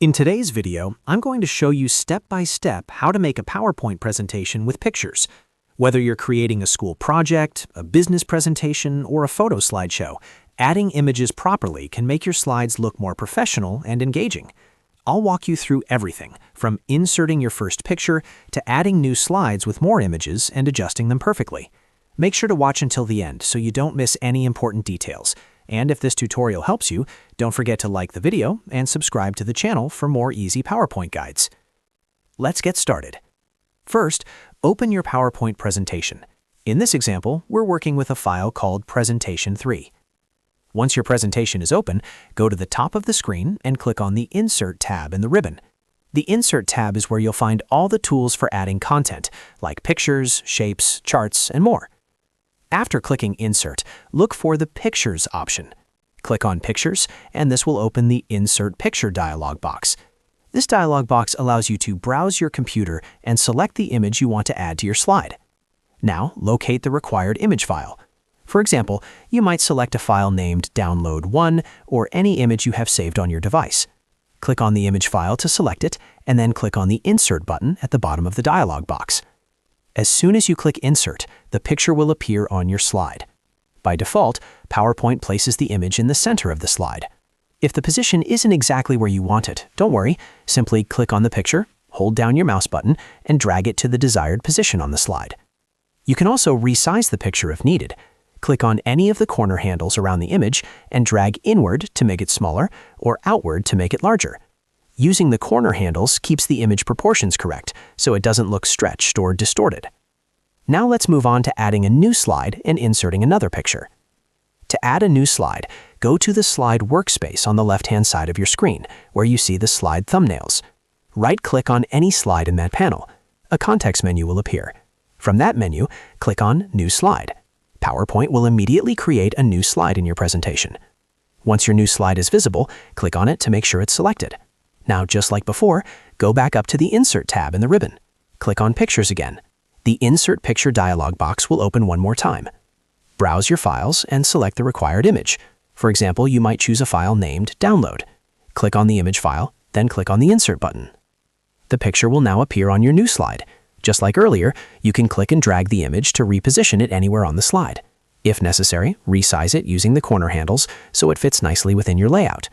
In today's video, I'm going to show you step-by-step how to make a PowerPoint presentation with pictures. Whether you're creating a school project, a business presentation, or a photo slideshow, adding images properly can make your slides look more professional and engaging. I'll walk you through everything, from inserting your first picture to adding new slides with more images and adjusting them perfectly. Make sure to watch until the end so you don't miss any important details. And if this tutorial helps you, don't forget to like the video and subscribe to the channel for more easy PowerPoint guides. Let's get started. First, open your PowerPoint presentation. In this example, we're working with a file called Presentation 3. Once your presentation is open, go to the top of the screen and click on the Insert tab in the ribbon. The Insert tab is where you'll find all the tools for adding content, like pictures, shapes, charts, and more. After clicking Insert, look for the Pictures option. Click on Pictures, and this will open the Insert Picture dialog box. This dialog box allows you to browse your computer and select the image you want to add to your slide. Now, locate the required image file. For example, you might select a file named Download 1 or any image you have saved on your device. Click on the image file to select it, and then click on the Insert button at the bottom of the dialog box. As soon as you click Insert, the picture will appear on your slide. By default, PowerPoint places the image in the center of the slide. If the position isn't exactly where you want it, don't worry. Simply click on the picture, hold down your mouse button, and drag it to the desired position on the slide. You can also resize the picture if needed. Click on any of the corner handles around the image and drag inward to make it smaller or outward to make it larger. Using the corner handles keeps the image proportions correct, so it doesn't look stretched or distorted. Now let's move on to adding a new slide and inserting another picture. To add a new slide, go to the slide workspace on the left-hand side of your screen, where you see the slide thumbnails. Right-click on any slide in that panel. A context menu will appear. From that menu, click on New Slide. PowerPoint will immediately create a new slide in your presentation. Once your new slide is visible, click on it to make sure it's selected. Now, just like before, go back up to the Insert tab in the ribbon. Click on Pictures again. The Insert Picture dialog box will open one more time. Browse your files and select the required image. For example, you might choose a file named Download. Click on the image file, then click on the Insert button. The picture will now appear on your new slide. Just like earlier, you can click and drag the image to reposition it anywhere on the slide. If necessary, resize it using the corner handles so it fits nicely within your layout.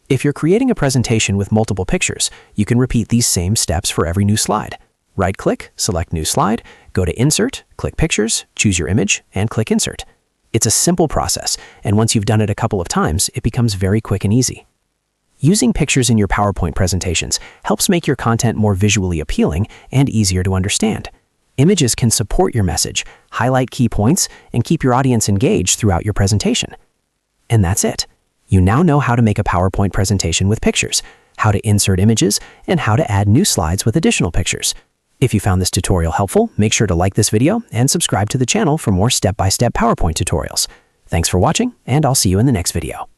If you're creating a presentation with multiple pictures, you can repeat these same steps for every new slide. Right-click, select New Slide, go to Insert, click Pictures, choose your image, and click Insert. It's a simple process, and once you've done it a couple of times, it becomes very quick and easy. Using pictures in your PowerPoint presentations helps make your content more visually appealing and easier to understand. Images can support your message, highlight key points, and keep your audience engaged throughout your presentation. And that's it. You now know how to make a PowerPoint presentation with pictures, how to insert images, and how to add new slides with additional pictures. If you found this tutorial helpful, make sure to like this video and subscribe to the channel for more step-by-step PowerPoint tutorials. Thanks for watching, and I'll see you in the next video.